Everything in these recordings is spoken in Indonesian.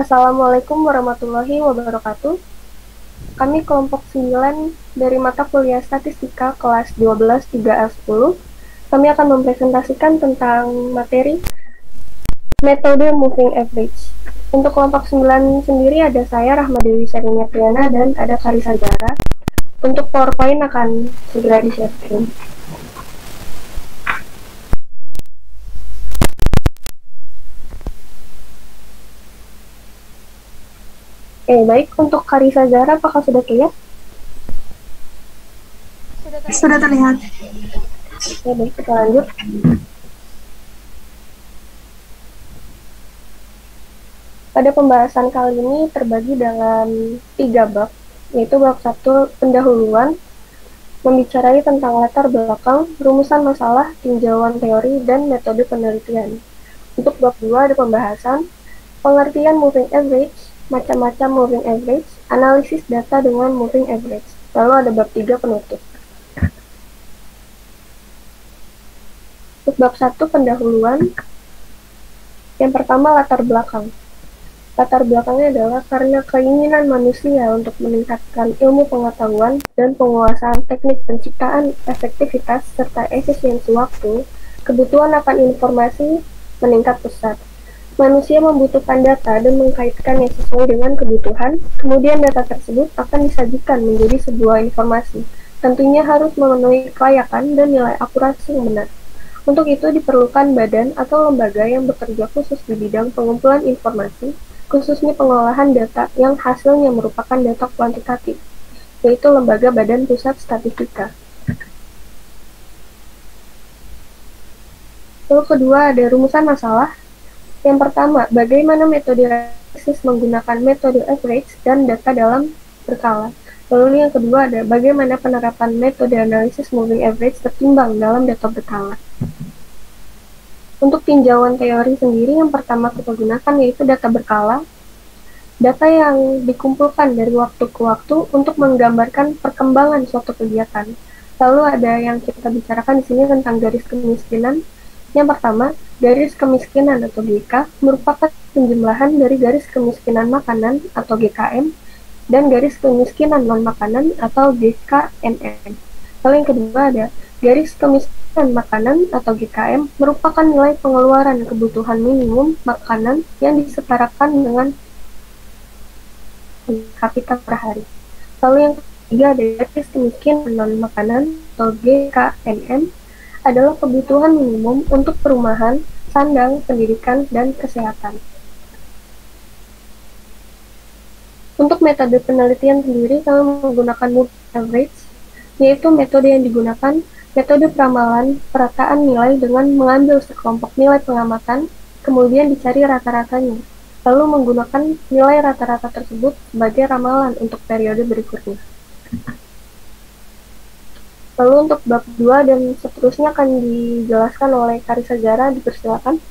Assalamualaikum warahmatullahi wabarakatuh. Kami kelompok 9 dari mata kuliah Statistika kelas 12 3A10. Kami akan mempresentasikan tentang materi metode moving average. Untuk kelompok 9 sendiri ada saya Rahmadewi Syarinya Triana dan ada Karisa Jara. Untuk PowerPoint akan segera di-share. Baik, untuk Karisa Zahra, apakah sudah terlihat? Sudah terlihat. Baik, kita lanjut. Pada pembahasan kali ini terbagi dalam 3 bab, yaitu bab 1 pendahuluan, membicarai tentang latar belakang, rumusan masalah, tinjauan teori, dan metode penelitian. Untuk bab 2 ada pembahasan, pengertian moving average, macam-macam moving average, analisis data dengan moving average. Lalu ada bab 3 penutup. Untuk bab 1 pendahuluan, yang pertama latar belakang. Latar belakangnya adalah karena keinginan manusia untuk meningkatkan ilmu pengetahuan dan penguasaan teknik penciptaan efektivitas serta efisiensi waktu, kebutuhan akan informasi meningkat pesat. Manusia membutuhkan data dan mengkaitkannya sesuai dengan kebutuhan, kemudian data tersebut akan disajikan menjadi sebuah informasi. Tentunya harus memenuhi kelayakan dan nilai akurasi yang benar. Untuk itu diperlukan badan atau lembaga yang bekerja khusus di bidang pengumpulan informasi, khususnya pengolahan data yang hasilnya merupakan data kuantitatif, yaitu Lembaga Badan Pusat Statistika. Lalu kedua ada rumusan masalah. Yang pertama, bagaimana metode analisis menggunakan metode average dan data dalam berkala. Lalu yang kedua ada bagaimana penerapan metode analisis moving average tertimbang dalam data berkala. Untuk tinjauan teori sendiri, yang pertama kita gunakan yaitu data berkala. Data yang dikumpulkan dari waktu ke waktu untuk menggambarkan perkembangan suatu kegiatan. Lalu ada yang kita bicarakan di sini tentang garis kemiskinan. Yang pertama, garis kemiskinan atau GK merupakan penjumlahan dari garis kemiskinan makanan atau GKM dan garis kemiskinan non-makanan atau GKNM. Lalu yang kedua ada garis kemiskinan makanan atau GKM merupakan nilai pengeluaran kebutuhan minimum makanan yang disetarakan dengan kapita per hari. Lalu yang ketiga ada garis kemiskinan non-makanan atau GKNM adalah kebutuhan minimum untuk perumahan, sandang, pendidikan, dan kesehatan. Untuk metode penelitian sendiri, kami menggunakan moving average, yaitu metode yang digunakan metode peramalan perataan nilai dengan mengambil sekelompok nilai pengamatan, kemudian dicari rata-ratanya, lalu menggunakan nilai rata-rata tersebut sebagai ramalan untuk periode berikutnya. Lalu untuk bab 2 dan seterusnya akan dijelaskan oleh Karisa Jara, dipersilakan.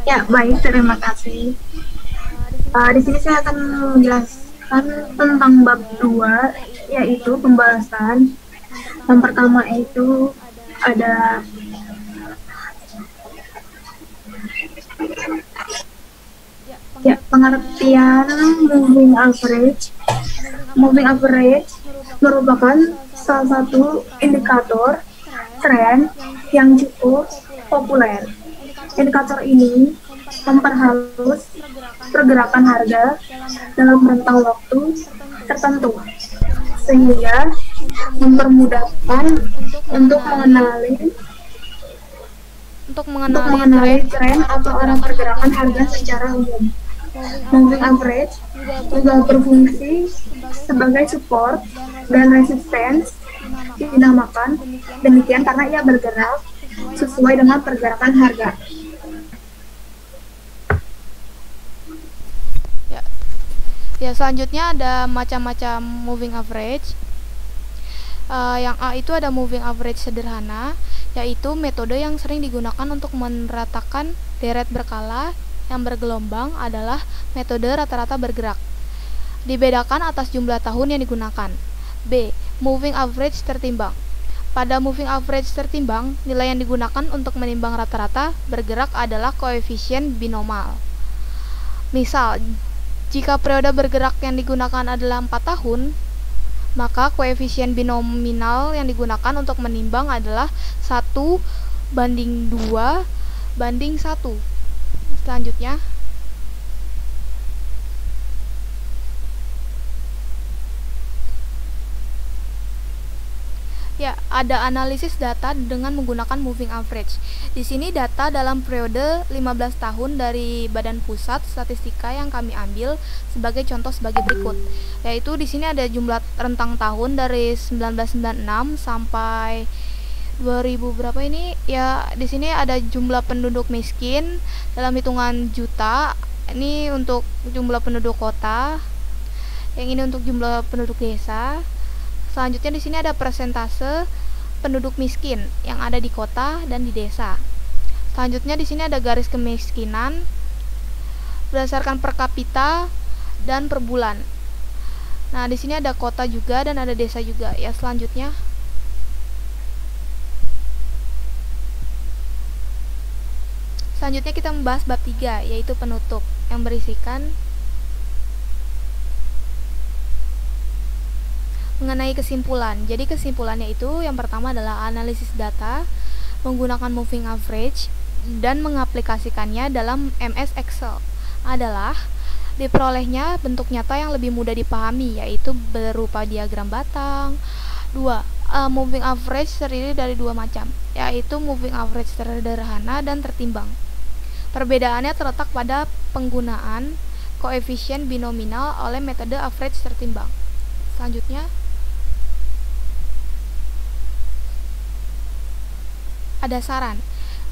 Ya, baik, terima kasih. Di sini saya akan menjelaskan tentang bab 2, yaitu pembahasan. Yang pertama itu ada pengertian moving average. Moving average merupakan salah satu indikator tren yang cukup populer. Indikator ini memperhalus pergerakan harga dalam rentang waktu tertentu, sehingga mempermudahkan untuk mengenali tren atau arah pergerakan harga secara umum. Moving average juga berfungsi sebagai support dan resistance, dinamakan demikian karena ia bergerak sesuai dengan pergerakan harga. Ya, selanjutnya ada macam-macam moving average. Yang A itu ada moving average sederhana, yaitu metode yang sering digunakan untuk meratakan deret berkala yang bergelombang adalah metode rata-rata bergerak. Dibedakan atas jumlah tahun yang digunakan. B. Moving average tertimbang. Pada moving average tertimbang, nilai yang digunakan untuk menimbang rata-rata bergerak adalah koefisien binomal. Misal, Jika periode bergerak yang digunakan adalah 4 tahun, maka koefisien binominal yang digunakan untuk menimbang adalah 1:2:1. Selanjutnya, ya, ada analisis data dengan menggunakan moving average. Di sini data dalam periode 15 tahun dari Badan Pusat Statistika yang kami ambil sebagai contoh sebagai berikut. Yaitu di sini ada jumlah rentang tahun dari 1996 sampai 2000 berapa ini? Ya, di sini ada jumlah penduduk miskin dalam hitungan juta. Ini untuk jumlah penduduk kota. Yang ini untuk jumlah penduduk desa. Selanjutnya di sini ada persentase penduduk miskin yang ada di kota dan di desa. Selanjutnya di sini ada garis kemiskinan berdasarkan per kapita dan per bulan. Nah, di sini ada kota juga dan ada desa juga. Ya, selanjutnya kita membahas bab 3, yaitu penutup, yang berisikan mengenai kesimpulan. Jadi kesimpulannya itu yang pertama adalah analisis data menggunakan moving average dan mengaplikasikannya dalam MS Excel adalah diperolehnya bentuk nyata yang lebih mudah dipahami, yaitu berupa diagram batang. 2. Moving average terdiri dari 2 macam, yaitu moving average sederhana dan tertimbang. Perbedaannya terletak pada penggunaan koefisien binominal oleh metode average tertimbang. Selanjutnya ada saran,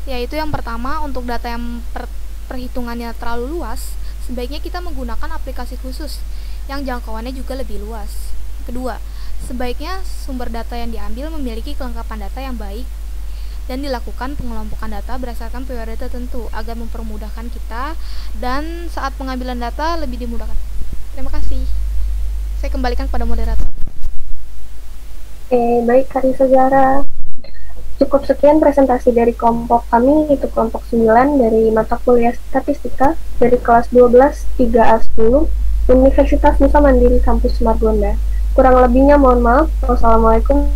yaitu yang pertama, untuk data yang perhitungannya terlalu luas, sebaiknya kita menggunakan aplikasi khusus yang jangkauannya juga lebih luas. Kedua, sebaiknya sumber data yang diambil memiliki kelengkapan data yang baik dan dilakukan pengelompokan data berdasarkan periode tertentu agar mempermudahkan kita dan saat pengambilan data lebih dimudahkan. Terima kasih. Saya kembalikan kepada moderator. Baik Kak Sejarah. Cukup sekian presentasi dari kelompok kami, itu kelompok 9 dari mata kuliah Statistika dari kelas 12 3A10 Universitas Nusa Mandiri Kampus Margonda. Kurang lebihnya mohon maaf. Wassalamualaikum